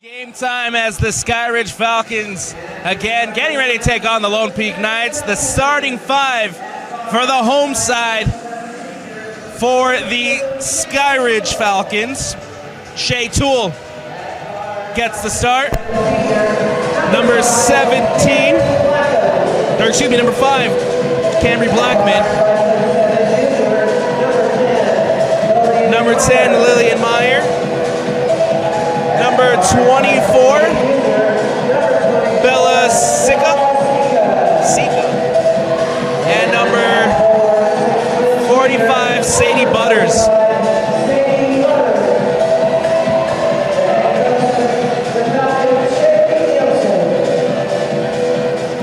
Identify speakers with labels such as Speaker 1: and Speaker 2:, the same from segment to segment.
Speaker 1: Game time as the Skyridge Falcons again getting ready to take on the Lone Peak Knights. The starting five for the home side for the Skyridge Falcons. Shea Toole gets the start. Number 5, Camry Blackman. Number 10, Lillian Meyer. Number 24, Bella Sika. And number 45, Sadie Butters.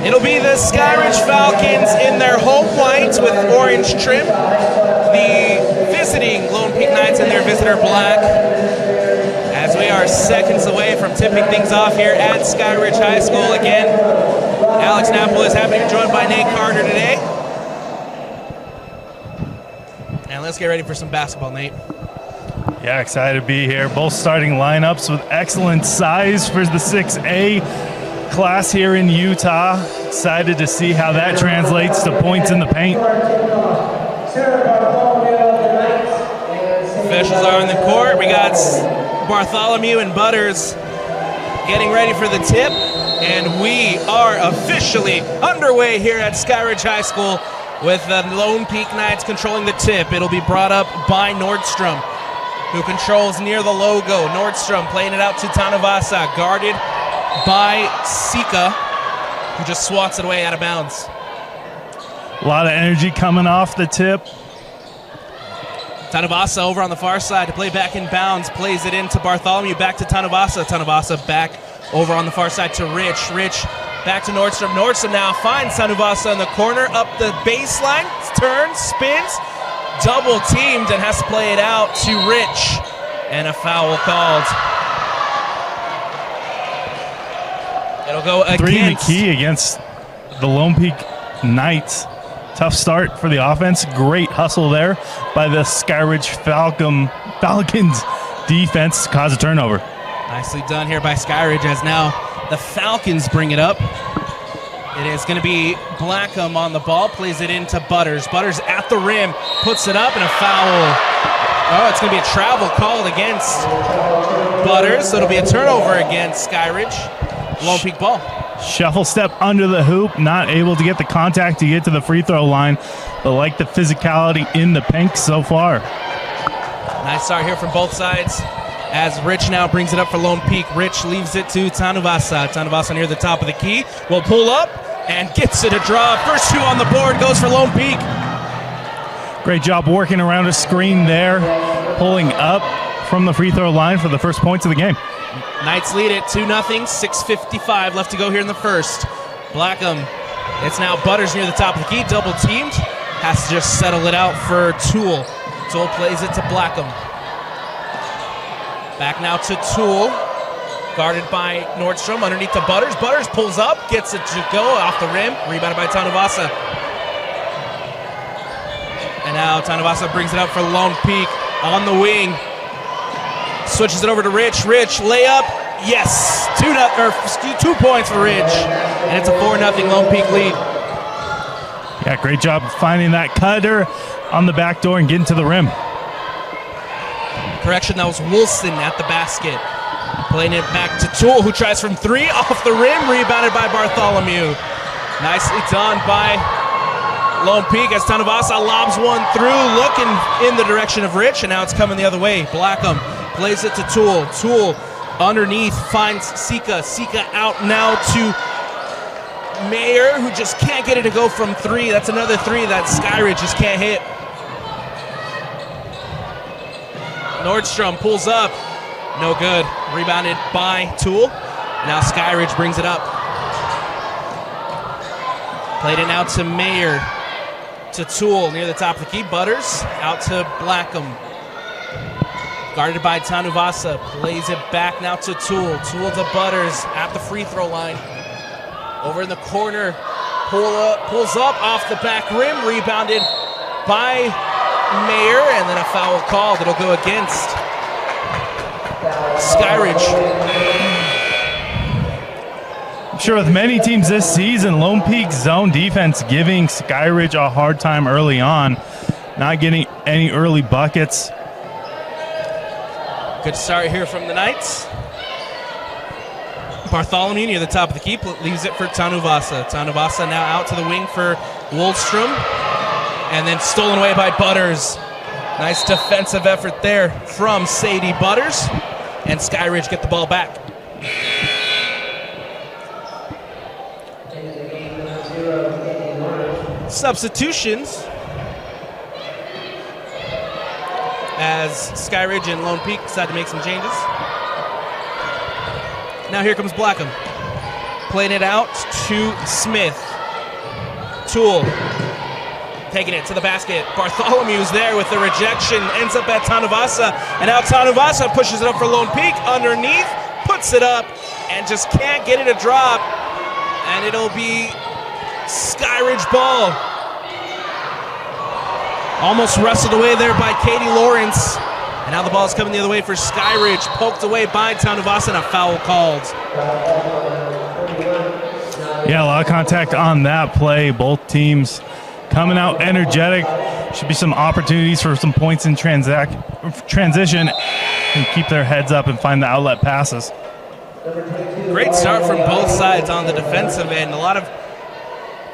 Speaker 1: It'll be the Skyridge Falcons in their home white with orange trim. The visiting Lone Peak Knights in their visitor black. As we are seconds away from tipping things off here at Skyridge High School again. Alex Napoli is happy to be joined by Nate Carter today. And let's get ready for some basketball, Nate.
Speaker 2: Yeah, excited to be here. Both starting lineups with excellent size for the 6A class here in Utah. Excited to see how that translates to points in the paint.
Speaker 1: Officials are on the court. We got Bartholomew and Butters getting ready for the tip, and we are officially underway here at Skyridge High School with the Lone Peak Knights controlling the tip. It'll be brought up by Nordstrom, who controls near the logo. Nordstrom playing it out to Tanavasa, guarded by Sika, who just swats it away out of bounds.
Speaker 2: A lot of energy coming off the tip.
Speaker 1: Tanavasa over on the far side to play back in bounds, plays it into Bartholomew, back to Tanavasa. Tanavasa back over on the far side to Rich. Rich back to Nordstrom. Nordstrom now finds Tanavasa in the corner, up the baseline, turns, spins, double teamed, and has to play it out to Rich. And a foul called. It'll go against.
Speaker 2: 3 in the key against the Lone Peak Knights. Tough start for the offense. Great hustle there by the Skyridge Falcons defense to cause a turnover.
Speaker 1: Nicely done here by Skyridge as now the Falcons bring it up. It is going to be Blackham on the ball, plays it into Butters. Butters at the rim, puts it up, and a foul. Oh, it's going to be a travel called against Butters, so it'll be a turnover against Skyridge. Lone Peak ball.
Speaker 2: Shuffle step under the hoop, not able to get the contact to get to the free throw line, but like the physicality in the pink so far.
Speaker 1: Nice start here from both sides as Rich now brings it up for Lone Peak. Rich leaves it to Tanavasa. Tanavasa near the top of the key will pull up and gets it a draw. First two on the board goes for Lone Peak.
Speaker 2: Great job working around a screen there, pulling up from the free throw line for the first points of the game.
Speaker 1: Knights lead it 2-0, 6:55 left to go here in the first. Blackham, it's now Butters near the top of the key, double teamed. Has to just settle it out for Toole. Toole plays it to Blackham. Back now to Toole, guarded by Nordstrom, underneath to Butters. Butters pulls up, gets it to go off the rim, rebounded by Tanavasa. And now Tanavasa brings it up for Lone Peak on the wing. Switches it over to Rich. Rich, layup. Yes. 2 points for Rich. And it's a 4-0 Lone Peak lead.
Speaker 2: Yeah, great job finding that cutter on the back door and getting to the rim.
Speaker 1: Correction, that was Wilson at the basket. Playing it back to Toole, who tries from 3 off the rim. Rebounded by Bartholomew. Nicely done by Lone Peak as Tanavasa lobs one through, looking in the direction of Rich, and now it's coming the other way. Blackham plays it to Toole. Toole underneath finds Sika. Sika out now to Mayer, who just can't get it to go from 3. That's another 3 that Skyridge just can't hit. Nordstrom pulls up. No good. Rebounded by Toole. Now Skyridge brings it up. Played it out to Mayer. To Toole near the top of the key. Butters out to Blackham. Guarded by Tanuvasa. Plays it back now to Toole. Toole to Butters at the free throw line. Over in the corner. Pulls up off the back rim. Rebounded by Mayer, and then a foul called. It'll go against Skyridge.
Speaker 2: feature with many teams this season. Lone Peak's zone defense giving Skyridge a hard time early on, not getting any early buckets.
Speaker 1: Good start here from the Knights. Bartholomew near the top of the key, leaves it for Tanuvasa. Tanuvasa now out to the wing for Woldstrom, and then stolen away by Butters. Nice defensive effort there from Sadie Butters, and Skyridge get the ball back. Substitutions as Skyridge and Lone Peak decide to make some changes. Now here comes Blackham. Playing it out to Smith. Toole taking it to the basket. Bartholomew's there with the rejection. Ends up at Tanuvasa. And now Tanuvasa pushes it up for Lone Peak. Underneath, puts it up, and just can't get it to drop. And it'll be Skyridge ball. Almost wrestled away there by Katie Lawrence. And now the ball's coming the other way for Skyridge. Poked away by Tanuvasa, and a foul called.
Speaker 2: Yeah, a lot of contact on that play. Both teams coming out energetic. Should be some opportunities for some points in transition and keep their heads up and find the outlet passes.
Speaker 1: Great start from both sides on the defensive end. A lot of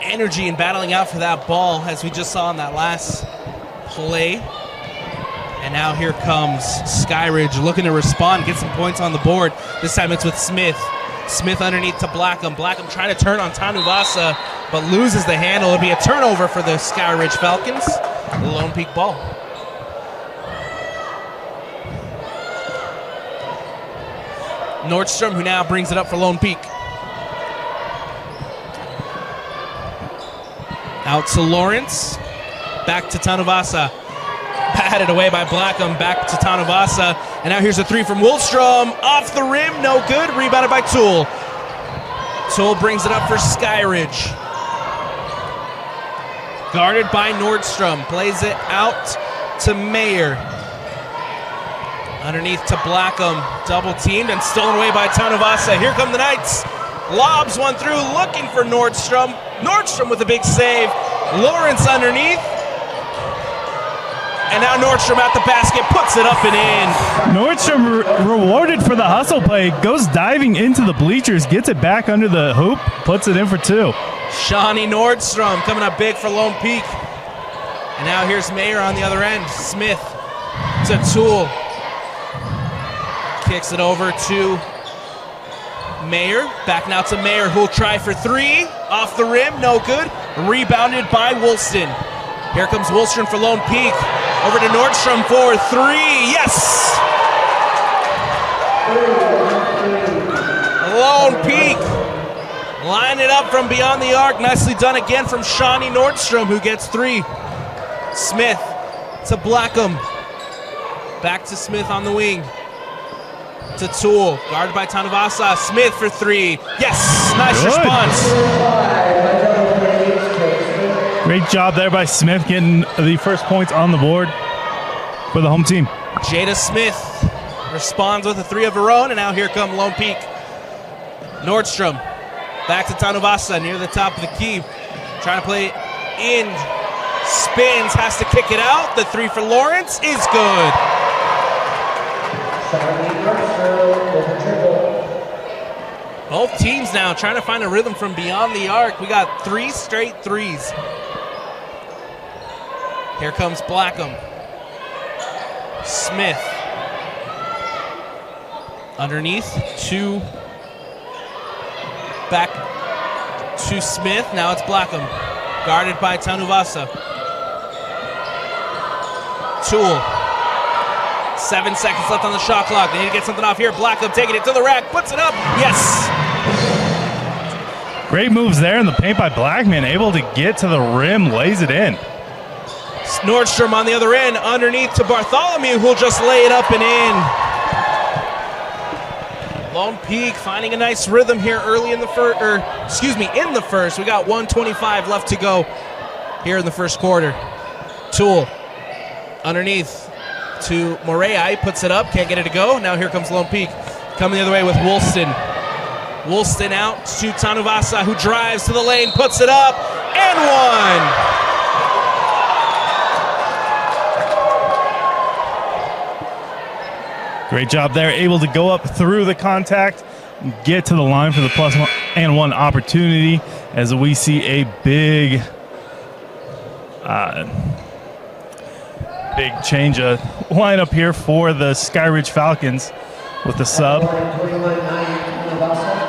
Speaker 1: energy in battling out for that ball, as we just saw in that last play. And now here comes Skyridge looking to respond, get some points on the board. This time it's with Smith. Smith underneath to Blackham. Blackham trying to turn on Tanuvasa, but loses the handle. It'll be a turnover for the Skyridge Falcons. The Lone Peak ball. Nordstrom, who now brings it up for Lone Peak. Out to Lawrence. Back to Tanuvasa. Patted away by Blackham. Back to Tanuvasa. And now here's a three from Woldstrom. Off the rim. No good. Rebounded by Toole. Toole brings it up for Skyridge. Guarded by Nordstrom. Plays it out to Mayer. Underneath to Blackham. Double teamed and stolen away by Tanuvasa. Here come the Knights. Lobs one through, looking for Nordstrom. Nordstrom with a big save. Lawrence underneath. And now Nordstrom at the basket, puts it up and in.
Speaker 2: Nordstrom rewarded for the hustle play. Goes diving into the bleachers, gets it back under the hoop, puts it in for two.
Speaker 1: Shawnee Nordstrom coming up big for Lone Peak. And now here's Mayer on the other end. Smith to Toole. Kicks it over to Mayer. Back now to Mayer, who'll try for three. Off the rim, no good. Rebounded by Woolston. Here comes Woolston for Lone Peak. Over to Nordstrom for three. Yes! Lone Peak. Line it up from beyond the arc. Nicely done again from Shawnee Nordstrom, who gets three. Smith to Blackham. Back to Smith on the wing. To Toole, guarded by Tanuvasa. Smith for three. Yes, nice response.
Speaker 2: Great job there by Smith getting the first points on the board for the home team.
Speaker 1: Jada Smith responds with a three of her own, and now here come Lone Peak. Nordstrom back to Tanuvasa near the top of the key. Trying to play in. Spins, has to kick it out. The three for Lawrence is good. Both teams now trying to find a rhythm from beyond the arc. We got three straight threes. Here comes Blackham. Smith. Underneath to back to Smith. Now it's Blackham. Guarded by Tanuvasa. Toole. 7 seconds left on the shot clock. They need to get something off here. Blackham taking it to the rack. Puts it up. Yes!
Speaker 2: Great moves there in the paint by Blackman. Able to get to the rim. Lays it in.
Speaker 1: Nordstrom on the other end. Underneath to Bartholomew, who'll just lay it up and in. Lone Peak finding a nice rhythm here early in the in the first. We got 1:25 left to go here in the first quarter. Toole underneath to Morea. He puts it up, can't get it to go. Now here comes Lone Peak coming the other way with Woolston. Woolston out to Tanuvasa, who drives to the lane, puts it up, and one.
Speaker 2: Great job there, able to go up through the contact, get to the line for the +1 opportunity as we see a big change of lineup here for the Skyridge Falcons with the sub.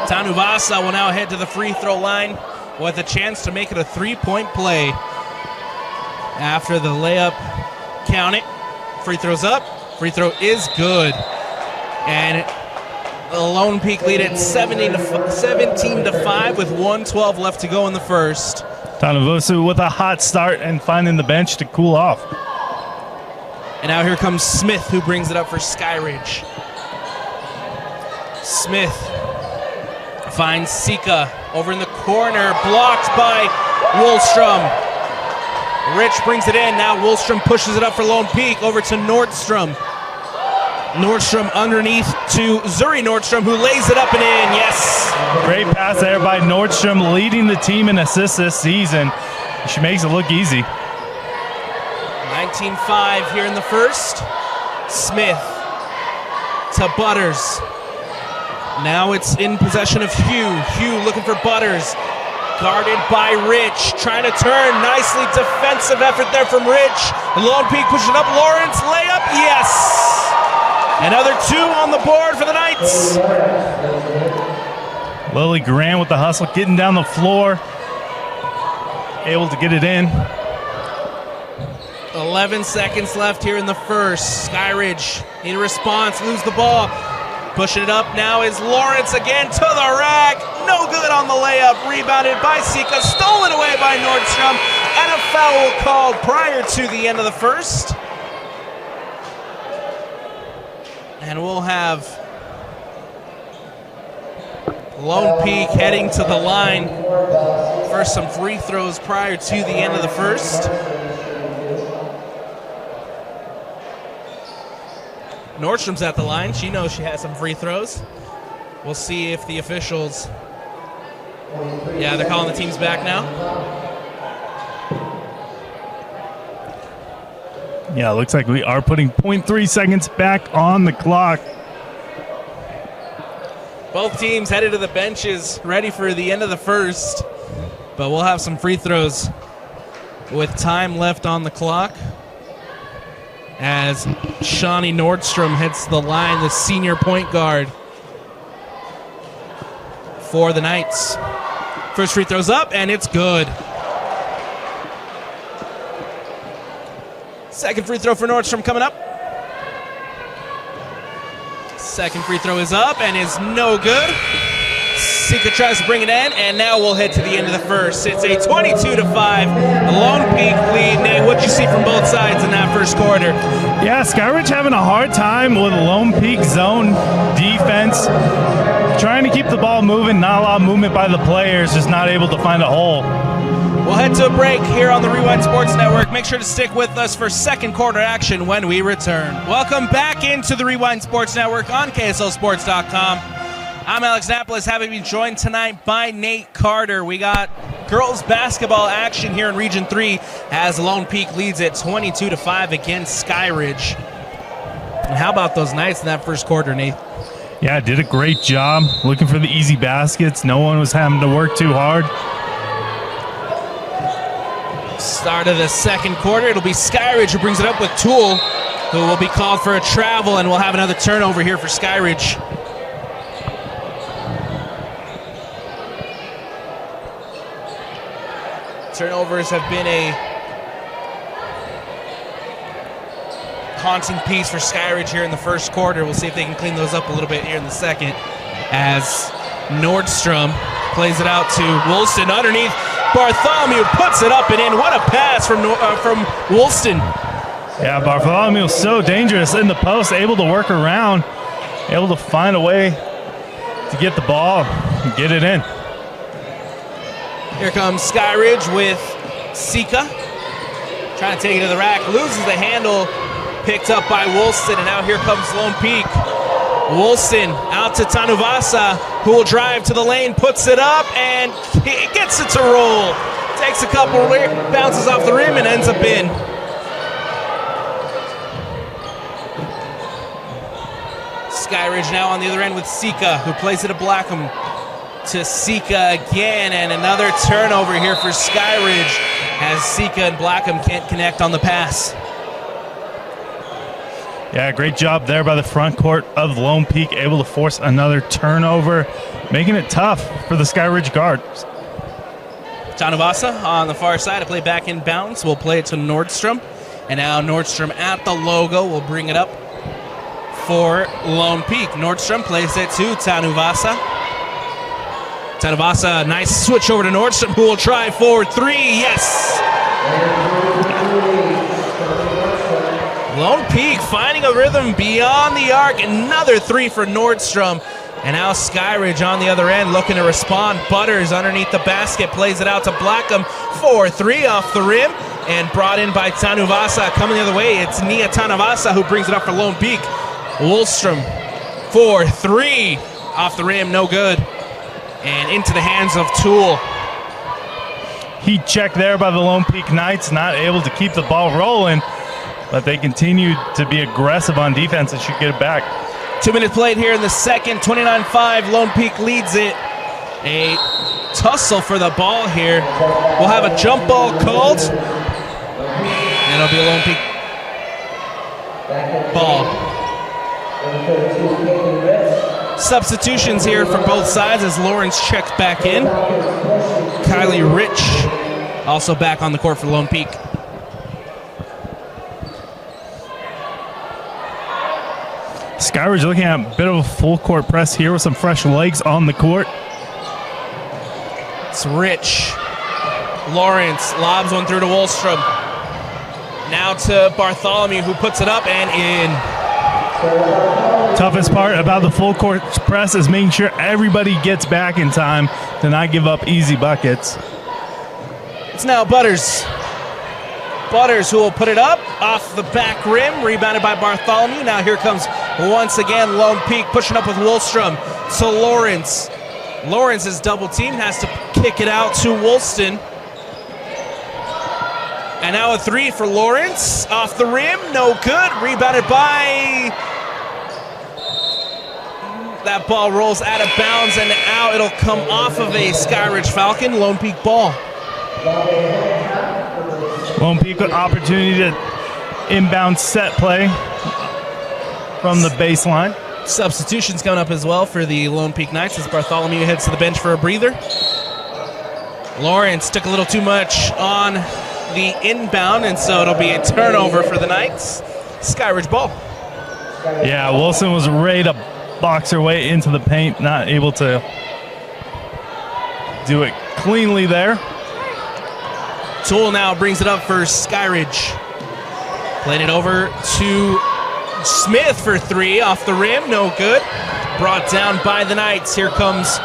Speaker 1: Tanuvasa will now head to the free throw line with a chance to make it a 3-point play. After the layup, count it. Free throw's up. Free throw is good. And the Lone Peak lead at 17 to 5 with 1:12 left to go in the first.
Speaker 2: Tanuvasa with a hot start and finding the bench to cool off.
Speaker 1: And now here comes Smith, who brings it up for Skyridge. Smith finds Sika over in the corner, blocked by Woolstrom. Rich brings it in. Now Woolstrom pushes it up for Lone Peak over to Nordstrom. Nordstrom underneath to Zuri Nordstrom, who lays it up and in. Yes.
Speaker 2: Great pass there by Nordstrom, leading the team in assists this season. She makes it look easy.
Speaker 1: 19-5 here in the first. Smith to Butters. Now it's in possession of Hugh. Hugh looking for Butters. Guarded by Rich. Trying to turn. Nicely defensive effort there from Rich. Lone Peak pushing up. Lawrence layup. Yes. Another 2 on the board for the Knights.
Speaker 2: Lily Grant with the hustle, getting down the floor. Able to get it in.
Speaker 1: 11 seconds left here in the first. Skyridge in response, lose the ball. Pushing it up now is Lawrence again to the rack. No good on the layup. Rebounded by Sika. Stolen away by Nordstrom. And a foul called prior to the end of the first. And we'll have Lone Peak heading to the line for some free throws prior to the end of the first. Nordstrom's at the line. She knows she has some free throws. We'll see if the officials... Yeah, they're calling the teams back now.
Speaker 2: Yeah, it looks like we are putting 0.3 seconds back on the clock.
Speaker 1: Both teams headed to the benches, ready for the end of the first. But we'll have some free throws with time left on the clock. As Shawnee Nordstrom heads to the line, the senior point guard for the Knights. First free throw's up, and it's good. Second free throw for Nordstrom coming up. Second free throw is up and is no good. Sika tries to bring it in, and now we'll head to the end of the first. It's a 22-5 Lone Peak lead. Nate, what'd you see from both sides in that first quarter?
Speaker 2: Yeah, Skyridge having a hard time with Lone Peak zone defense. Trying to keep the ball moving, not a lot of movement by the players, just not able to find a hole.
Speaker 1: We'll head to a break here on the Rewind Sports Network. Make sure to stick with us for second quarter action when we return. Welcome back into the Rewind Sports Network on KSLSports.com. I'm Alex Napoles, having been joined tonight by Nate Carter. We got girls basketball action here in Region 3 as Lone Peak leads it 22-5 against Skyridge. And how about those Knights in that first quarter, Nate?
Speaker 2: Yeah, did a great job looking for the easy baskets. No one was having to work too hard.
Speaker 1: Start of the second quarter, it'll be Skyridge who brings it up with Toole, who will be called for a travel, and we'll have another turnover here for Skyridge. Turnovers have been a haunting piece for Skyridge here in the first quarter. We'll see if they can clean those up a little bit here in the second as Nordstrom plays it out to Woolston underneath. Bartholomew puts it up and in. What a pass from Woolston.
Speaker 2: Yeah, Bartholomew so dangerous in the post, able to work around, able to find a way to get the ball and get it in.
Speaker 1: Here comes Skyridge with Sika. Trying to take it to the rack, loses the handle, picked up by Woolston, and now here comes Lone Peak. Woolston out to Tanuvasa. who will drive to the lane, puts it up, and he gets it to roll. Takes a couple, bounces off the rim, and ends up in. Skyridge now on the other end with Sika, who plays it to Blackham. To Sika again, and another turnover here for Skyridge as Sika and Blackham can't connect on the pass.
Speaker 2: Yeah, great job there by the front court of Lone Peak, able to force another turnover, making it tough for the Skyridge guards.
Speaker 1: Tanuvasa on the far side to play back in bounds. We'll play it to Nordstrom, and now Nordstrom at the logo will bring it up for Lone Peak. Nordstrom plays it to Tanuvasa. Tanuvasa, nice switch over to Nordstrom, who will try for three. Yes! Lone Peak finding a rhythm beyond the arc. Another three for Nordstrom. And now Skyridge on the other end looking to respond. Butters underneath the basket, plays it out to Blackham. 4-3 off the rim, and brought in by Tanuvasa. Coming the other way, it's Nia Tanuvasa who brings it up for Lone Peak. Woolstrom, 4-3 off the rim, no good. And into the hands of Toole.
Speaker 2: Heat check there by the Lone Peak Knights, not able to keep the ball rolling, but they continue to be aggressive on defense and should get it back.
Speaker 1: 2 minutes played here in the second, 29-5. Lone Peak leads it. A tussle for the ball here. We'll have a jump ball called. And it'll be a Lone Peak ball. Substitutions here for both sides as Lawrence checks back in. Kylie Rich also back on the court for Lone Peak.
Speaker 2: Skyridge looking at a bit of a full court press here with some fresh legs on the court.
Speaker 1: It's Rich. Lawrence lobs one through to Woolstrom. Now to Bartholomew, who puts it up and in.
Speaker 2: Toughest part about the full court press is making sure everybody gets back in time to not give up easy buckets.
Speaker 1: It's now Butters. Butters who will put it up off the back rim, rebounded by Bartholomew. Now here comes once again Lone Peak pushing up with Woolstrom to Lawrence. Lawrence is double teamed, has to kick it out to Woolston. And now a three for Lawrence off the rim, no good. Rebounded by. That ball rolls out of bounds and out. It'll come off of a Skyridge Falcon. Lone Peak ball.
Speaker 2: Lone Peak with opportunity to inbound set play from the baseline.
Speaker 1: Substitutions coming up as well for the Lone Peak Knights as Bartholomew heads to the bench for a breather. Lawrence took a little too much on the inbound, and so it'll be a turnover for the Knights. Skyridge ball.
Speaker 2: Yeah, Wilson was ready to box her way into the paint, not able to do it cleanly there.
Speaker 1: Toole now brings it up for Skyridge. Playing it over to Smith for three off the rim, no good. Brought down by the Knights. Here comes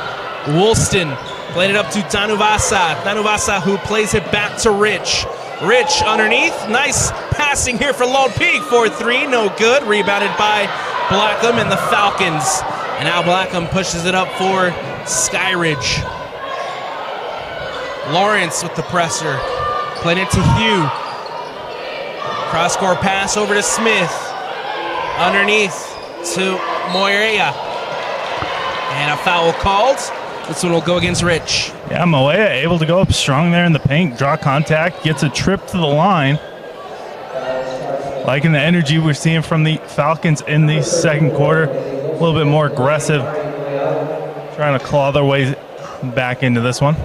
Speaker 1: Woolston. Playing it up to Tanuvasa. Tanuvasa who plays it back to Rich. Rich underneath. Nice passing here for Lone Peak. 4-3, no good. Rebounded by Blackham and the Falcons. And now Blackham pushes it up for Skyridge. Lawrence with the presser. Playing it to Hugh. Cross-court pass over to Smith. Underneath to Moirea. And a foul called. This one will go against Rich.
Speaker 2: Yeah, Moea able to go up strong there in the paint, draw contact, gets a trip to the line. Liking the energy we're seeing from the Falcons in the second quarter. A little bit more aggressive, trying to claw their way back into this one.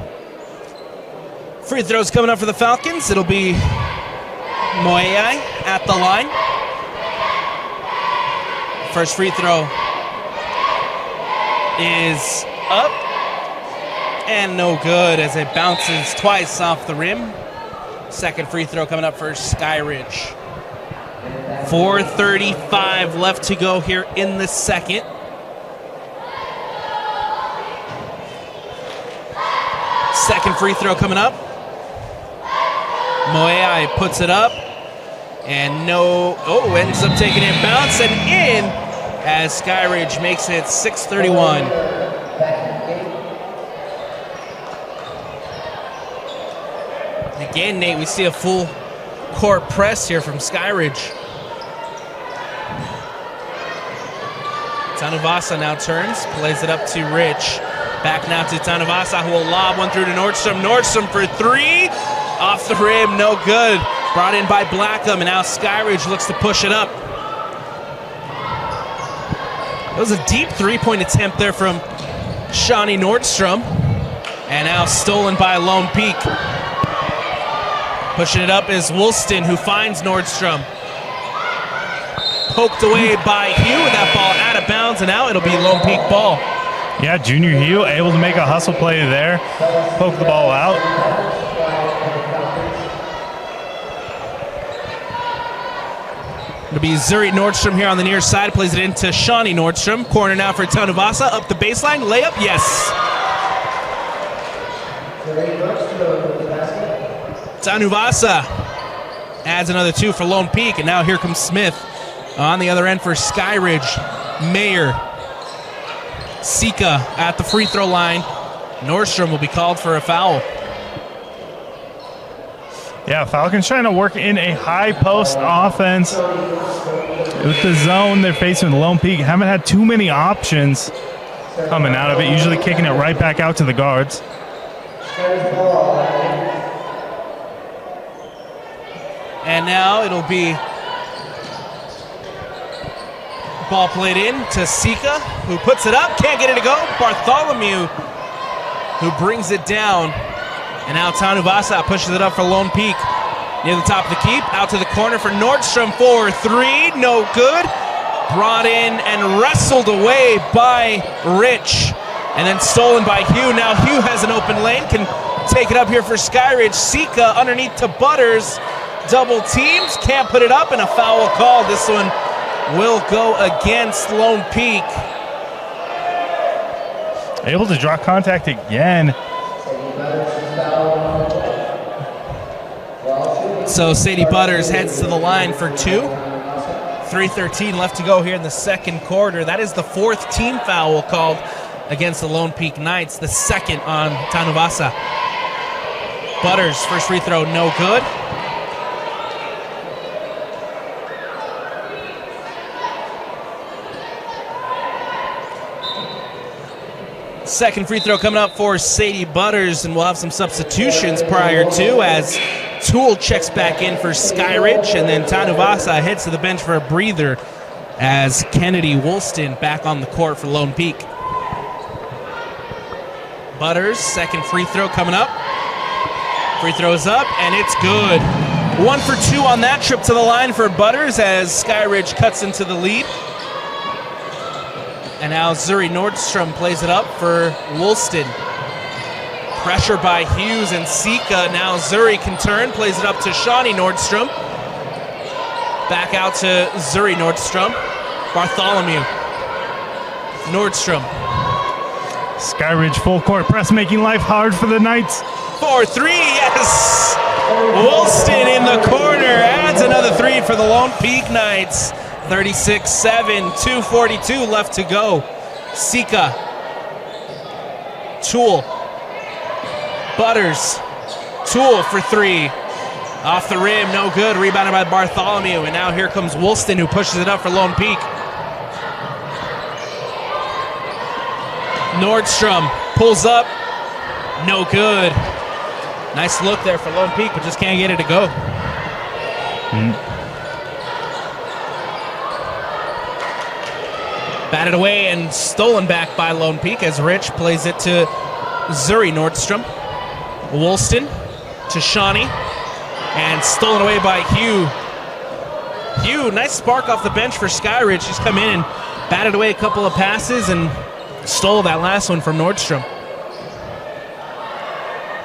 Speaker 1: Free throws coming up for the Falcons. It'll be Moea at the line. First free throw is up and no good as it bounces twice off the rim. Second free throw coming up for Skyridge. 4:35 left to go here in the second. Second free throw coming up. Moea puts it up. And ends up taking it, bounce and in as Skyridge makes it 6:31. Again, Nate, we see a full court press here from Skyridge. Tanuvasa now turns, plays it up to Rich. Back now to Tanuvasa, who will lob one through to Nordstrom. Nordstrom for three. Off the rim, no good. Brought in by Blackham, and now Skyridge looks to push it up. It was a deep three-point attempt there from Shawnee Nordstrom. And now stolen by Lone Peak. Pushing it up is Woolston, who finds Nordstrom. Poked away by Hugh, that ball out of bounds, and now it'll be Lone Peak ball.
Speaker 2: Yeah, Junior Hugh able to make a hustle play there, poke the ball out.
Speaker 1: It'll be Zuri Nordstrom here on the near side, plays it into Shawnee Nordstrom. Corner now for Tanuvasa, up the baseline, layup, yes. Tanuvasa adds another two for Lone Peak, and now here comes Smith. On the other end for Skyridge, Mayer. Sika at the free throw line. Nordstrom will be called for a foul.
Speaker 2: Yeah, Falcons trying to work in a high post offense. With the zone they're facing with Lone Peak, haven't had too many options coming out of it, usually kicking it right back out to the guards.
Speaker 1: And now it'll be ball played in to Sika, who puts it up, can't get it to go. Bartholomew, who brings it down. And now Tanuvasa pushes it up for Lone Peak. Near the top of the keep, out to the corner for Nordstrom for three, no good. Brought in and wrestled away by Rich. And then stolen by Hugh. Now Hugh has an open lane, can take it up here for Skyridge. Sika underneath to Butters. Double teams, can't put it up, and a foul call. This one will go against Lone Peak.
Speaker 2: Able to draw contact again.
Speaker 1: So Sadie Butters heads to the line for two. 3:13 left to go here in the second quarter. That is the fourth team foul called against the Lone Peak Knights, the second on Tanuvasa. Butters, first free throw, no good. Second free throw coming up for Sadie Butters, and we'll have some substitutions prior to as Toole checks back in for Skyridge, and then Tanuvasa heads to the bench for a breather as Kennedy Woolston back on the court for Lone Peak. Butters, second free throw coming up. Free throws up, and it's good. 1 for 2 on that trip to the line for Butters as Skyridge cuts into the lead. And now Zuri Nordstrom plays it up for Woolston. Pressure by Hughes and Sika. Now Zuri can turn, plays it up to Shawnee Nordstrom. Back out to Zuri Nordstrom. Bartholomew. Nordstrom.
Speaker 2: Skyridge full court press, making life hard for the Knights.
Speaker 1: 4-3, yes! Woolston in the corner adds another three for the Lone Peak Knights. 36-7, 2:42 left to go. Sika. Toole. Butters. Toole for three. Off the rim, no good. Rebounded by Bartholomew. And now here comes Woolston, who pushes it up for Lone Peak. Nordstrom pulls up. No good. Nice look there for Lone Peak, but just can't get it to go. Batted away and stolen back by Lone Peak as Rich plays it to Zuri Nordstrom. Woolston to Shawnee. And stolen away by Hugh. Hugh, nice spark off the bench for Skyridge. He's come in and batted away a couple of passes and stole that last one from Nordstrom.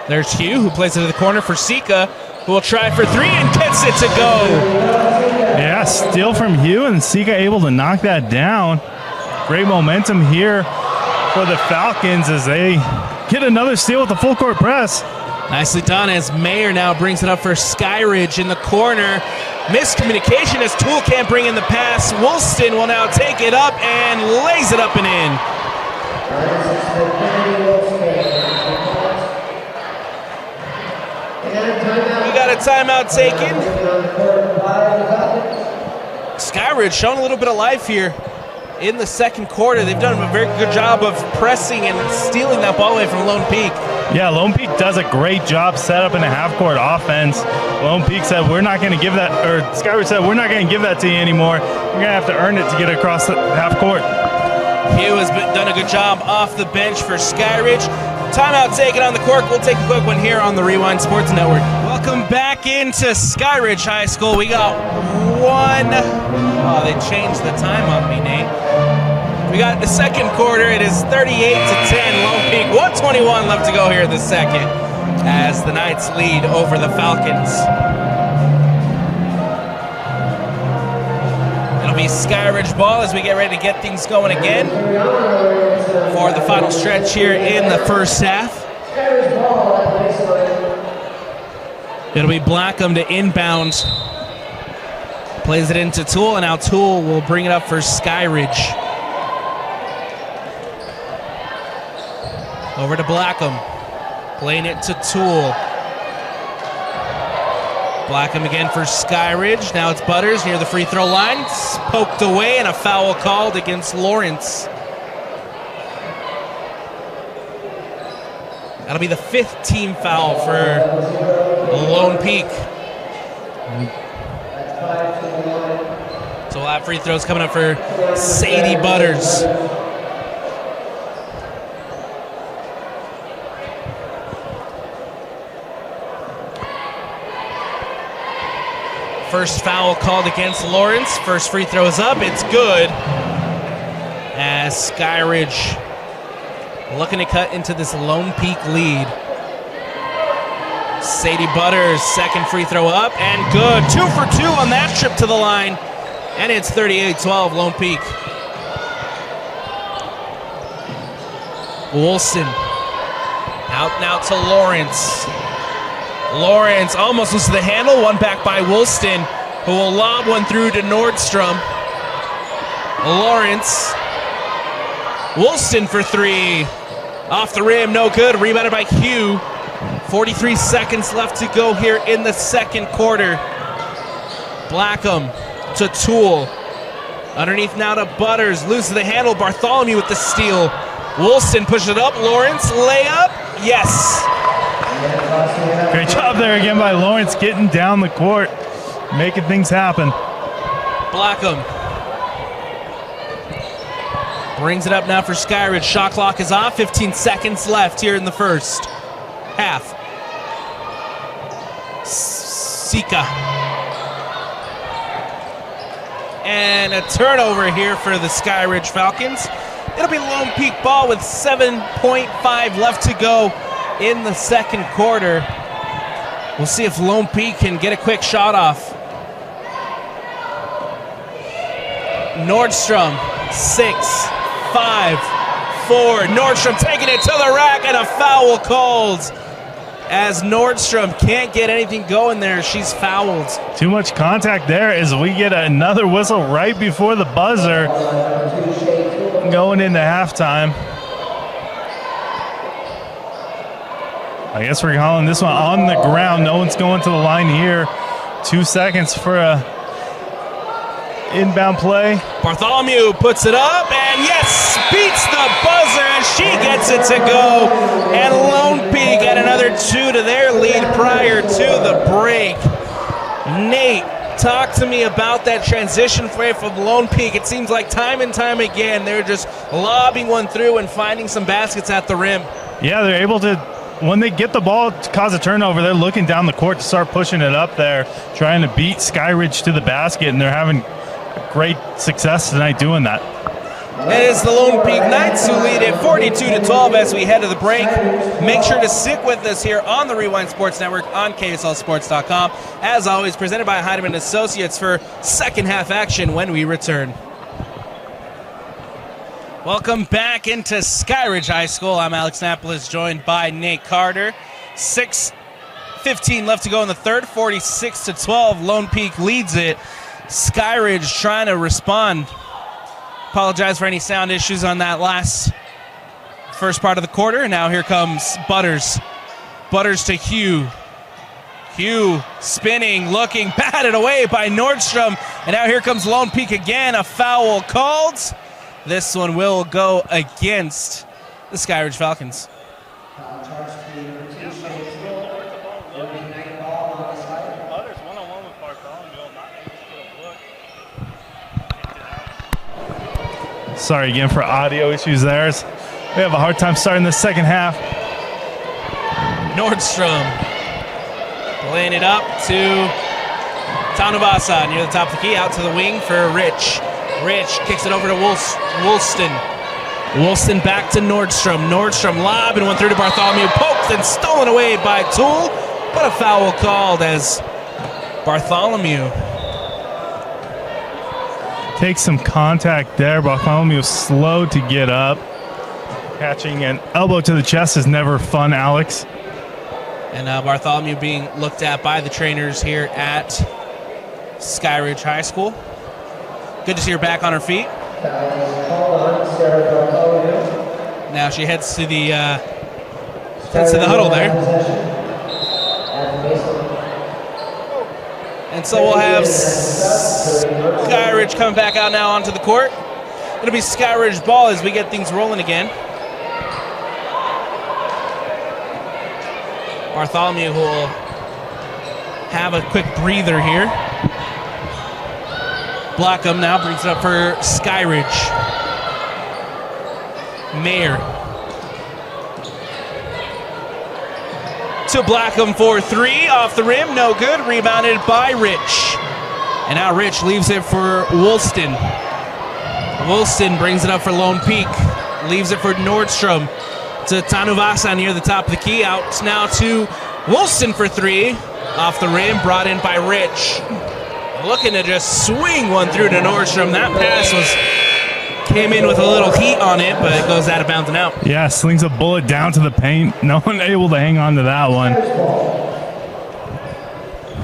Speaker 1: There's Hugh, who plays it to the corner for Sika, who will try for three and gets it to go.
Speaker 2: Yeah, steal from Hugh, and Sika able to knock that down. Great momentum here for the Falcons as they get another steal with the full court press.
Speaker 1: Nicely done as Mayer now brings it up for Skyridge in the corner. Miscommunication as Toole can't bring in the pass. Woolston will now take it up and lays it up and in.
Speaker 3: And timeout.
Speaker 1: timeout taken. Skyridge showing a little bit of life here in the second quarter. They've done a very good job of pressing and stealing that ball away from Lone Peak.
Speaker 2: Yeah, Lone Peak does a great job set up in a half-court offense. Lone Peak said, we're not going to give that, or Skyridge said, we're not going to give that to you anymore. You're going to have to earn it to get across the half court.
Speaker 1: Hugh has done a good job off the bench for Skyridge. Timeout taken on the court. We'll take a quick one here on the Rewind Sports Network. Welcome back into Skyridge High School. We got one. Oh, they changed the time on me, Nate. We got the second quarter. It is 38-10. Lone Peak, 1:21 left to go here in the second as the Knights lead over the Falcons. It'll be Skyridge ball as we get ready to get things going again for the final stretch here in the first half. It'll be Blackham to inbound. Plays it into Toole, and now Toole will bring it up for Skyridge. Over to Blackham. Playing it to Toole. Blackham again for Skyridge. Now it's Butters near the free throw line. It's poked away and a foul called against Lawrence. That'll be the fifth team foul for Lone Peak. So we'll have free throws coming up for Sadie Butters. First foul called against Lawrence. First free throw is up. It's good. As Skyridge looking to cut into this Lone Peak lead. Sadie Butters, second free throw up and good. 2 for 2 on that trip to the line. And it's 38-12 Lone Peak. Wilson. Out and out to Lawrence. Lawrence almost loses the handle. One back by Woolston, who will lob one through to Nordstrom. Lawrence. Woolston for three. Off the rim, no good. Rebounded by Hugh. 43 seconds left to go here in the second quarter. Blackham to Toole. Underneath now to Butters. Loses the handle. Bartholomew with the steal. Woolston pushes it up. Lawrence, layup. Yes.
Speaker 2: Great job there again by Lawrence getting down the court, making things happen.
Speaker 1: Blackham brings it up now for Skyridge. Shot clock is off. 15 seconds left here in the first half. Sika. And a turnover here for the Skyridge Falcons. It'll be Lone Peak ball with 7.5 left to go in the second quarter. We'll see if Lone Peak can get a quick shot off. Nordstrom, 6, 5, 4. Nordstrom taking it to the rack and a foul called. As Nordstrom can't get anything going there, she's fouled.
Speaker 2: Too much contact there as we get another whistle right before the buzzer going into halftime. I guess we're calling this one on the ground. No one's going to the line here. 2 seconds for a inbound play.
Speaker 1: Bartholomew puts it up and yes, beats the buzzer as she gets it to go. And Lone Peak at another 2 to their lead prior to the break. Nate, talk to me about that transition play from Lone Peak. It seems like time and time again they're just lobbing one through and finding some baskets at the rim.
Speaker 2: Yeah, they're able to, when they get the ball to cause a turnover, they're looking down the court to start pushing it up there, trying to beat Skyridge to the basket, and they're having great success tonight doing that.
Speaker 1: It is the Lone Peak Knights who lead it 42-12 as we head to the break. Make sure to stick with us here on the Rewind Sports Network on KSLSports.com. As always, presented by Heidemann Associates for second half action when we return. Welcome back into Skyridge High School. I'm Alex Napolis, joined by Nate Carter. 6:15 left to go in the third, 46-12. Lone Peak leads it. Skyridge trying to respond. Apologize for any sound issues on that first part of the quarter. And now here comes Butters. Butters to Hugh. Hugh spinning, looking, batted away by Nordstrom. And now here comes Lone Peak again. A foul called. This one will go against the Skyridge Falcons.
Speaker 2: Sorry again for audio issues there. We have a hard time starting the second half.
Speaker 1: Nordstrom playing it up to Tanuvasa near the top of the key, out to the wing for Rich. Rich kicks it over to Woolston. Woolston back to Nordstrom. Nordstrom lob and went through to Bartholomew. Poked and stolen away by Toole, but a foul called as Bartholomew
Speaker 2: takes some contact there. Bartholomew slow to get up. Catching an elbow to the chest is never fun, Alex.
Speaker 1: And Bartholomew being looked at by the trainers here at Skyridge High School. Good to see her back on her feet. Now she heads to the huddle there. And so we'll have Skyridge coming back out now onto the court. It'll be Skyridge ball as we get things rolling again. Bartholomew who will have a quick breather here. Blackham now brings it up for Skyridge. Mayer to Blackham for three, off the rim, no good, rebounded by Rich. And now Rich leaves it for Woolston. Woolston brings it up for Lone Peak, leaves it for Nordstrom to Tanuvasa near the top of the key, out now to Woolston for three, off the rim, brought in by Rich. Looking to just swing one through to Nordstrom. That pass came in with a little heat on it, but it goes out of bounds and out.
Speaker 2: Yeah, slings a bullet down to the paint. No one able to hang on to that one.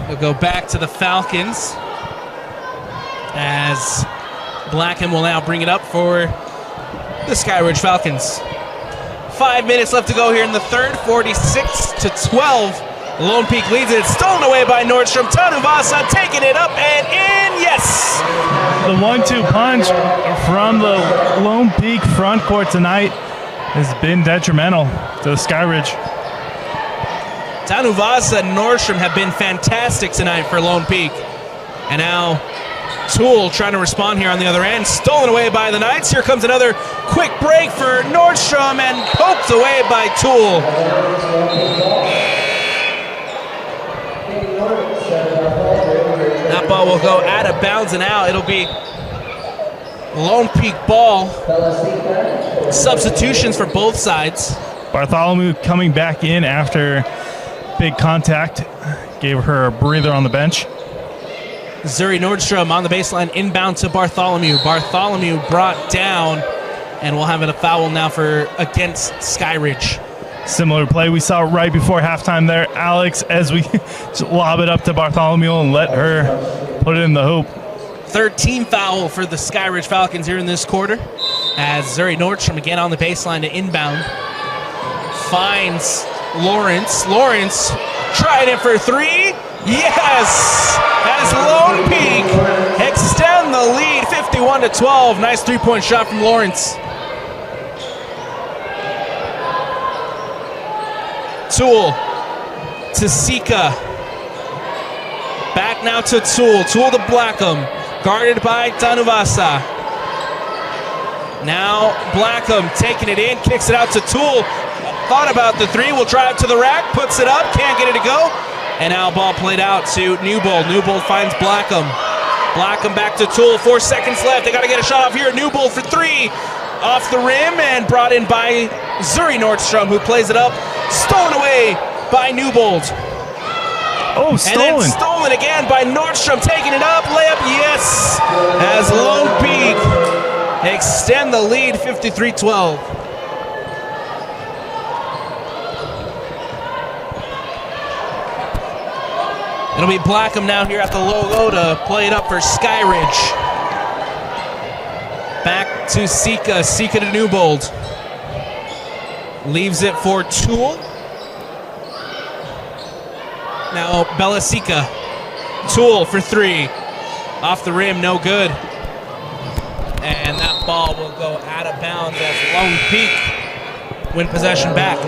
Speaker 1: We'll go back to the Falcons as Blackham will now bring it up for the Skyridge Falcons. 5 minutes left to go here in the third, 46-12. Lone Peak leads it. It's stolen away by Nordstrom. Tanuvasa taking it up and in. Yes!
Speaker 2: The 1-2 punch from the Lone Peak front court tonight has been detrimental to the Skyridge.
Speaker 1: Tanuvasa and Nordstrom have been fantastic tonight for Lone Peak. And now Toole trying to respond here on the other end. Stolen away by the Knights. Here comes another quick break for Nordstrom and poked away by Toole. That ball will go out of bounds and out. It'll be Lone Peak ball. Substitutions for both sides.
Speaker 2: Bartholomew coming back in after big contact. Gave her a breather on the bench.
Speaker 1: Zuri Nordstrom on the baseline, inbound to Bartholomew. Bartholomew brought down, and we'll have it a foul now for against Skyridge.
Speaker 2: Similar play we saw right before halftime there, Alex, as we just lob it up to Bartholomew and let her put it in the hoop.
Speaker 1: Third team foul for the Skyridge Falcons here in this quarter, as Zuri Nordstrom again on the baseline to inbound. Finds Lawrence. Lawrence trying it for three. Yes! As Lone Peak extend the lead 51-12. Nice three-point shot from Lawrence. Toole to Sika. Back now to Toole. Toole to Blackham. Guarded by Tanuvasa. Now Blackham taking it in. Kicks it out to Toole. Thought about the three. Will try it to the rack. Puts it up. Can't get it to go. And now ball played out to Newbold. Newbold finds Blackham. Blackham back to Toole. 4 seconds left. They got to get a shot off here. Newbold for three. Off the rim and brought in by Zuri Nordstrom, who plays it up. Stolen away by Newbold.
Speaker 2: Oh, stolen.
Speaker 1: And then stolen again by Nordstrom, taking it up. Layup, yes. As Lone Peak extend the lead 53-12. It'll be Blackham now here at the logo to play it up for Skyridge. Back to Sika. Sika to Newbold. Leaves it for Toole. Now Belasica. Tool for three. Off the rim, no good. And that ball will go out of bounds as Lone Peak win possession back.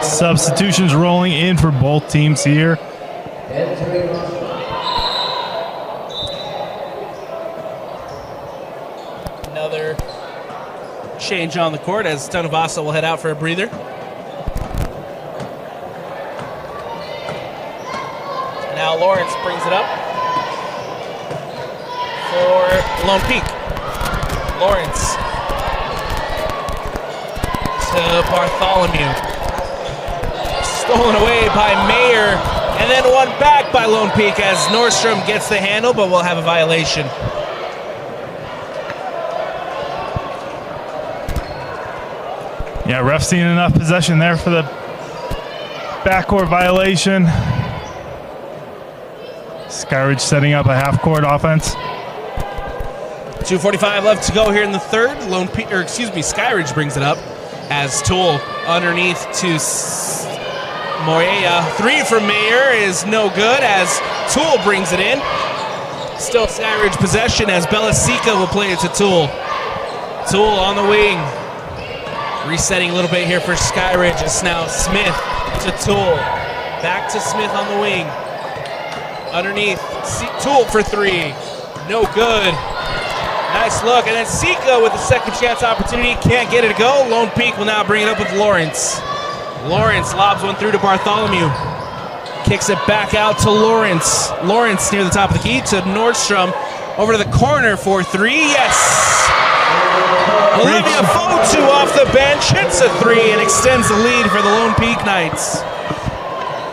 Speaker 2: Substitutions rolling in for both teams here.
Speaker 1: Another change on the court as Tonavasa will head out for a breather. Now Lawrence brings it up for Lone Peak. Lawrence to Bartholomew. Stolen away by Mayer, and then one back by Lone Peak as Nordstrom gets the handle, but will have a violation.
Speaker 2: Yeah, ref seeing enough possession there for the backcourt violation. Skyridge setting up a half-court offense.
Speaker 1: 2:45 left to go here in the third. Skyridge brings it up as Tool underneath to Moya. Three from Mayer is no good as Tool brings it in. Still Skyridge possession as Belasica will play it to Tool. Tool on the wing. Resetting a little bit here for Skyridge. It's now Smith to Tool. Back to Smith on the wing. Underneath, Tool for three. No good. Nice look. And then Sika with a second chance opportunity. Can't get it to go. Lone Peak will now bring it up with Lawrence. Lawrence lobs one through to Bartholomew. Kicks it back out to Lawrence. Lawrence near the top of the key to Nordstrom. Over to the corner for three. Yes! Olivia Fotu off the bench hits a three and extends the lead for the Lone Peak Knights.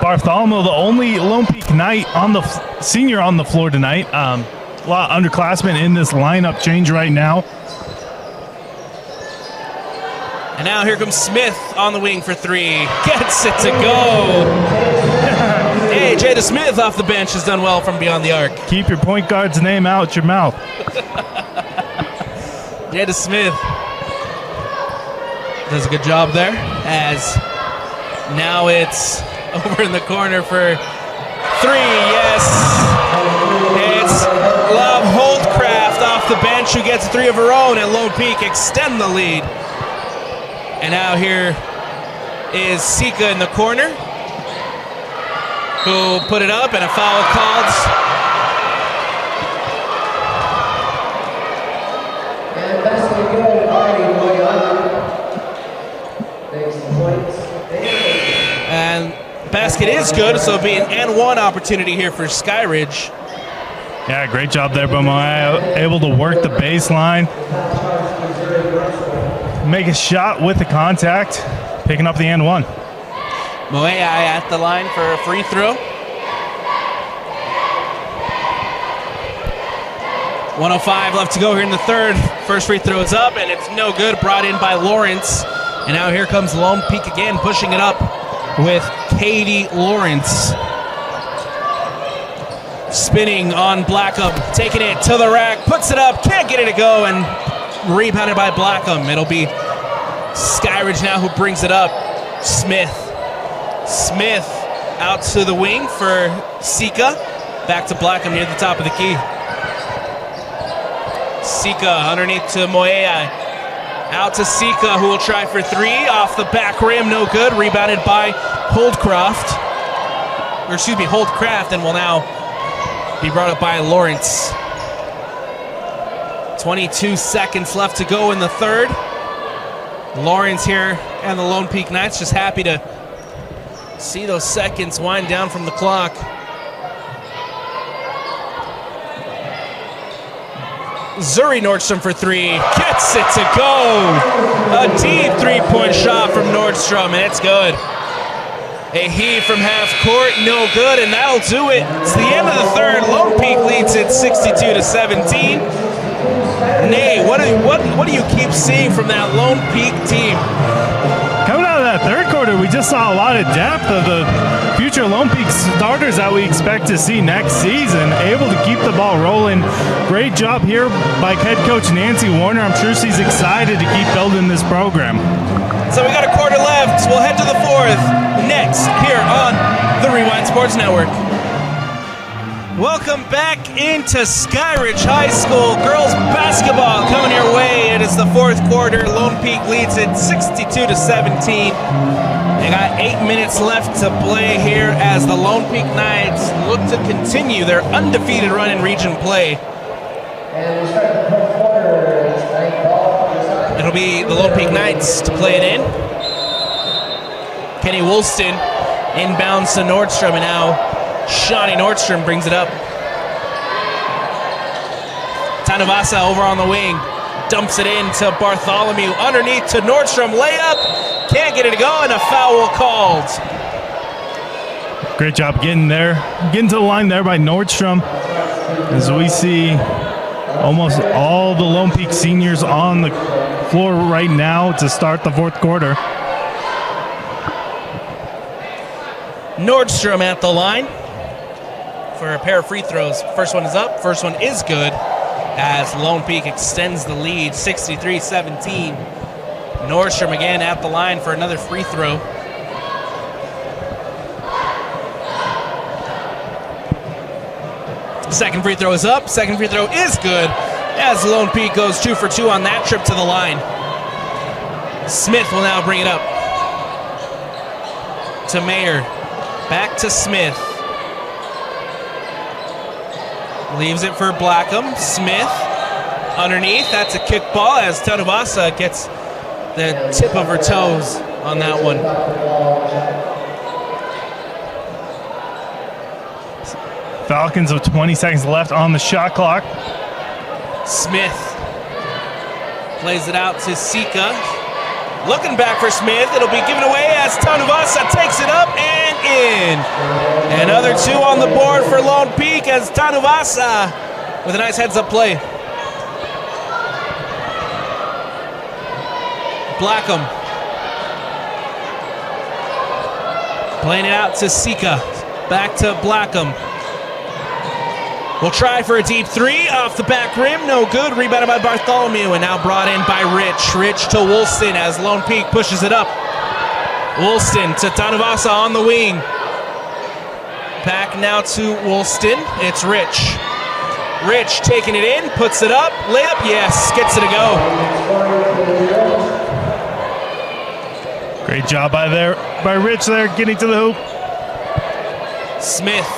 Speaker 2: Bartholomew, the only Lone Peak Knight senior on the floor tonight. A lot of underclassmen in this lineup change right now.
Speaker 1: And now here comes Smith on the wing for three. Gets it to go. Hey, Jada Smith off the bench has done well from beyond the arc.
Speaker 2: Keep your point guard's name out your mouth.
Speaker 1: Jada Smith does a good job there as now it's over in the corner for three. Yes. It's Love Holdcraft off the bench who gets three of her own, and Lone Peak extend the lead. And now here is Sika in the corner who put it up and a foul called. And basket is good, so it'll be an and one opportunity here for Skyridge.
Speaker 2: Yeah, great job there by Moya, able to work the baseline, make a shot with the contact, picking up the and one.
Speaker 1: Moya at the line for a free throw. 1:05 left to go here in the third. First free throw is up, and it's no good. Brought in by Lawrence. And now here comes Lone Peak again, pushing it up with Katie Lawrence. Spinning on Blackham, taking it to the rack, puts it up, can't get it to go, and rebounded by Blackham. It'll be Skyridge now who brings it up. Smith out to the wing for Sika. Back to Blackham near the top of the key. Sika underneath to Moya. Out to Sika, who will try for three. Off the back rim, no good. Rebounded by Holdcraft, and will now be brought up by Lawrence. 22 seconds left to go in the third. Lawrence here and the Lone Peak Knights just happy to see those seconds wind down from the clock. Zuri Nordstrom for three, gets it to go. A deep three-point shot from Nordstrom, and it's good. A heave from half court, no good, and that'll do it. It's the end of the third. Lone Peak leads it 62-17. Nay, what do you keep seeing from that Lone Peak team?
Speaker 2: Coming out of that third quarter, we just saw a lot of depth of the future Lone Peak starters that we expect to see next season. Able to keep the ball rolling. Great job here by head coach Nancy Warner. I'm sure she's excited to keep building this program.
Speaker 1: So we got a quarter left. We'll head to the fourth next here on the Rewind Sports Network. Welcome back into Skyridge High School. Girls basketball coming your way. It is the fourth quarter. Lone Peak leads it 62-17. They got 8 minutes left to play here as the Lone Peak Knights look to continue their undefeated run in region play. It'll be the Lone Peak Knights to play it in. Kenny Woolston inbounds to Nordstrom, and now Shawnee Nordstrom brings it up. Tanavasa over on the wing. Dumps it in to Bartholomew. Underneath to Nordstrom. Layup. Can't get it to go, and a foul called.
Speaker 2: Great job getting to the line there by Nordstrom. As we see almost all the Lone Peak seniors on the floor right now to start the fourth quarter.
Speaker 1: Nordstrom at the line for a pair of free throws. First one is up. First one is good as Lone Peak extends the lead 63-17. Nordstrom again at the line for another free throw. Second free throw is up. Second free throw is good as Lone Peak goes 2 for 2 on that trip to the line. Smith will now bring it up to Mayer. Back to Smith. Leaves it for Blackham. Smith underneath. That's a kickball as Tanavasa gets the tip of her toes on that one.
Speaker 2: Falcons with 20 seconds left on the shot clock.
Speaker 1: Smith plays it out to Sika. Looking back for Smith. It'll be given away as Tanavasa takes it up and in. Another 2 on the board for Lone Peak as Tanavasa with a nice heads-up play. Blackham playing it out to Sika. Back to Blackham. We'll try for a deep 3 off the back rim. No good. Rebounded by Bartholomew and now brought in by Rich. Rich to Woolston as Lone Peak pushes it up. Woolston to Tanavasa on the wing. Back now to Woolston. It's Rich. Rich taking it in, puts it up. Layup, yes, gets it to go.
Speaker 2: Great job by Rich there, getting to the hoop.
Speaker 1: Smith.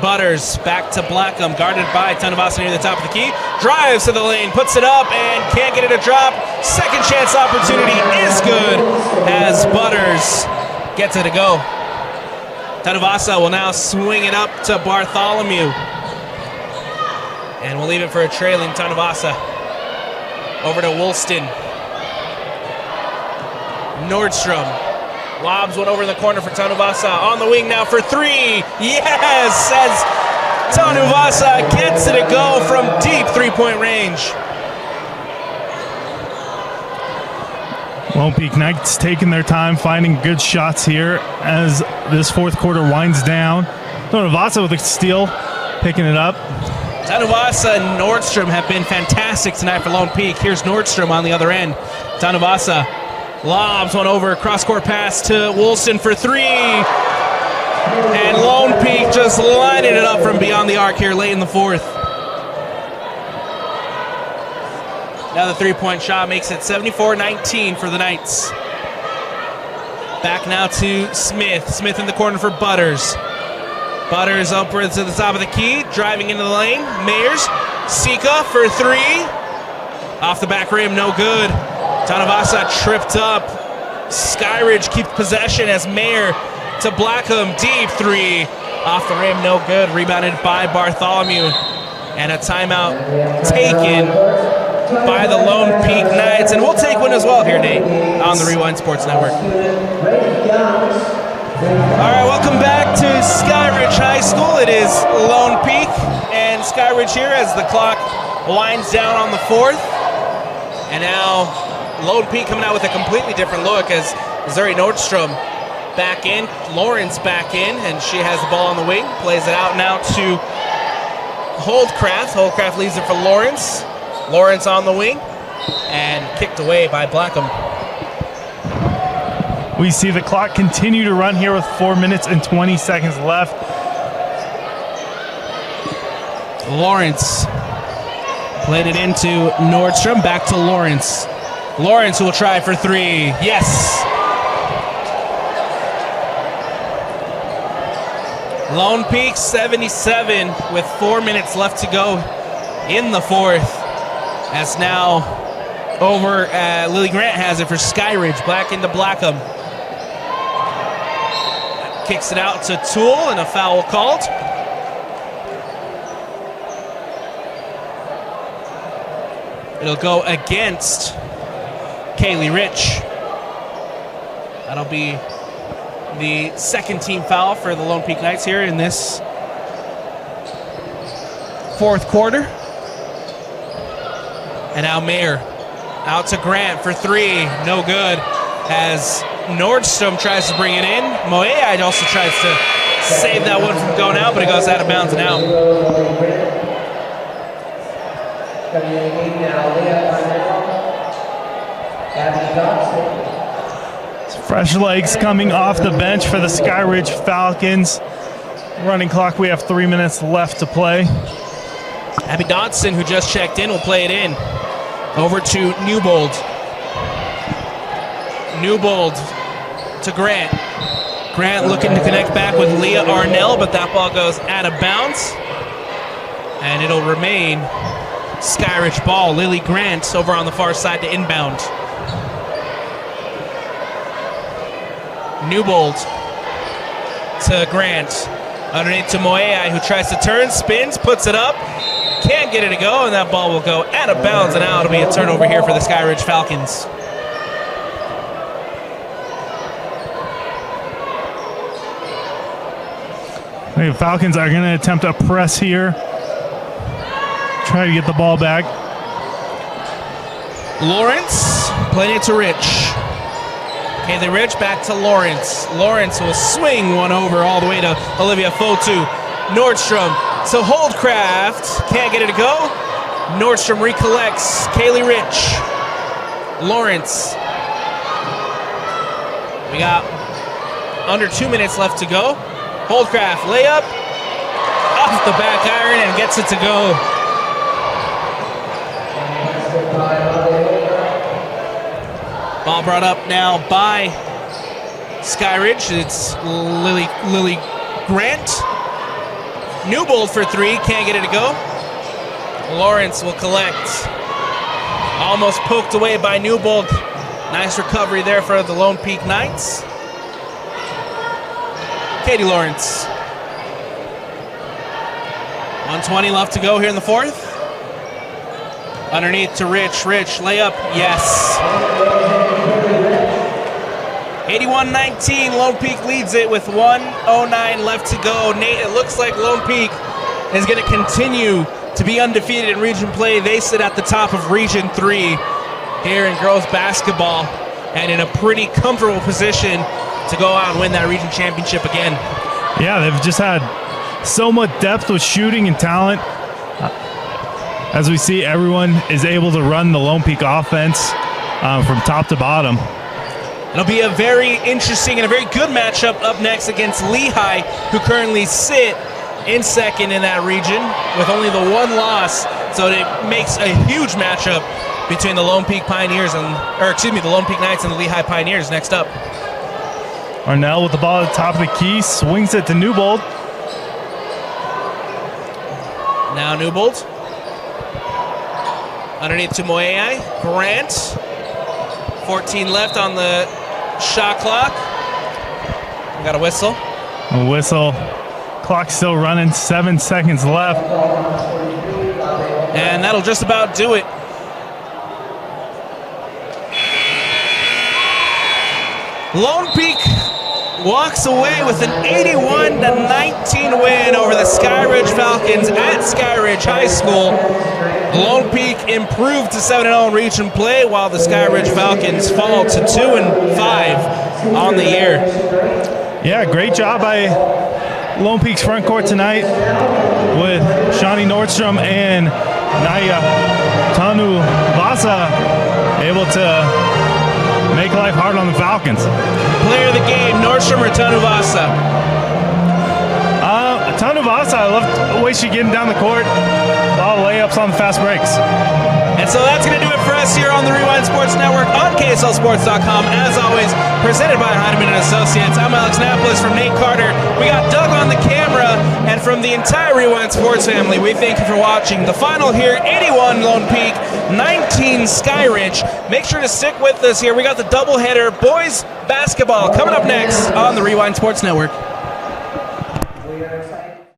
Speaker 1: Butters back to Blackham, guarded by Tanavasa near the top of the key. Drives to the lane, puts it up, and can't get it to drop. Second chance opportunity is good as Butters gets it to go. Tanavasa will now swing it up to Bartholomew. And we'll leave it for a trailing Tanavasa. Over to Woolston. Nordstrom lobs one over in the corner for Tanavasa. On the wing now for 3. Yes! As Tanavasa gets it to go from deep 3-point range.
Speaker 2: Lone Peak Knights taking their time, finding good shots here as this fourth quarter winds down. Tanavasa with a steal, picking it up.
Speaker 1: Tanavasa and Nordstrom have been fantastic tonight for Lone Peak. Here's Nordstrom on the other end. Tanavasa lobs one over, cross-court pass to Woolston for 3. And Lone Peak just lining it up from beyond the arc here late in the fourth. Now the 3-point shot makes it 74-19 for the Knights. Back now to Smith. Smith in the corner for Butters. Butters upwards to the top of the key, driving into the lane. Mayers, Sika for 3. Off the back rim, no good. Tanavasa tripped up. Skyridge keeps possession as Mayer to Blackham. Deep 3. Off the rim, no good. Rebounded by Bartholomew. And a timeout taken by the Lone Peak Knights. And we'll take one as well here, Nate, on the Rewind Sports Network. All right, welcome back to Skyridge High School. It is Lone Peak and Skyridge here as the clock winds down on the fourth. And now Lone Peak coming out with a completely different look as Missouri Nordstrom back in, Lawrence back in, and she has the ball on the wing, plays it out now to Holdcraft. Holdcraft leaves it for Lawrence. Lawrence on the wing and kicked away by Blackham.
Speaker 2: We see the clock continue to run here with 4 minutes and 20 seconds left.
Speaker 1: Lawrence played it into Nordstrom, back to Lawrence. Lawrence will try for three. Yes. Lone Peak 77 with 4 minutes left to go in the fourth. As now over Lily Grant has it for Skyridge, back into Blackham. Kicks it out to Toole and a foul called. It'll go against Kaylee Rich. That'll be the second team foul for the Lone Peak Knights here in this fourth quarter. And now Mayer out to Grant for three. No good. As Nordstrom tries to bring it in. Moeai also tries to save that one from going out, but it goes out of bounds and out.
Speaker 2: Fresh legs coming off the bench for the Skyridge Falcons. Running clock, we have 3 minutes left to play.
Speaker 1: Abby Dodson, who just checked in, will play it in. Over to Newbold. Newbold to Grant. Grant looking to connect back with Leah Arnell, but that ball goes out of bounds. And it'll remain Skyridge ball. Lily Grant over on the far side to inbound. Newbold to Grant. Underneath to Moeai, who tries to turn, spins, puts it up. Can't get it to go, and that ball will go out of bounds, and now it'll be a turnover here for the Skyridge Falcons.
Speaker 2: The Falcons are going to attempt a press here. Try to get the ball back.
Speaker 1: Lawrence playing it to Rich. Kaylee Rich back to Lawrence. Lawrence will swing one over all the way to Olivia Fotu. Nordstrom to Holdcraft. Can't get it to go. Nordstrom recollects. Kaylee Rich. Lawrence. We got under 2 minutes left to go. Holdcraft layup. Off the back iron and gets it to go. Ball brought up now by Skyridge. It's Lily Grant. Newbold for three. Can't get it to go. Lawrence will collect. Almost poked away by Newbold. Nice recovery there for the Lone Peak Knights. Katie Lawrence. 1:20 left to go here in the fourth. Underneath to Rich. Rich, layup, yes. 81-19, Lone Peak leads it with 1:09 left to go. Nate, it looks like Lone Peak is going to continue to be undefeated in region play. They sit at the top of Region 3 here in girls basketball and in a pretty comfortable position to go out and win that region championship again.
Speaker 2: Yeah, they've just had so much depth with shooting and talent. As we see, everyone is able to run the Lone Peak offense from top to bottom.
Speaker 1: It'll be a very interesting and a very good matchup up next against Lehigh, who currently sit in second in that region with only the one loss. So it makes a huge matchup between the Lone Peak Pioneers the Lone Peak Knights and the Lehigh Pioneers next up.
Speaker 2: Arnell with the ball at the top of the key, swings it to Newbold.
Speaker 1: Now Newbold. Underneath to Moeai. Grant. 14 left on the shot clock. We got a whistle.
Speaker 2: A whistle. Clock still running, 7 seconds left.
Speaker 1: And that'll just about do it. Lone Peak walks away with an 81-19 win over the Skyridge Falcons at Skyridge High School. Lone Peak improved to 7-0 in region play, while the Skyridge Falcons fall to 2-5 on the year.
Speaker 2: Yeah, great job by Lone Peak's front court tonight with Shawnee Nordstrom and Naya Tanu Vasa able to make life hard on the Falcons.
Speaker 1: Player of the game, Nordstrom or Tanuvasa?
Speaker 2: Tanuvasa, I love the way she's getting down the court. A lot of layups on the fast breaks.
Speaker 1: And so that's going to do it for us here on the Rewind Sports Network on KSLSports.com. As always, presented by Heinemann & Associates. I'm Alex Napolis from Nate Carter. We got Doug on the camera, and from the entire Rewind Sports family, we thank you for watching. The final here, 81 Lone Peak, 19 Skyridge. Make sure to stick with us here. We got the doubleheader boys basketball coming up next on the Rewind Sports Network.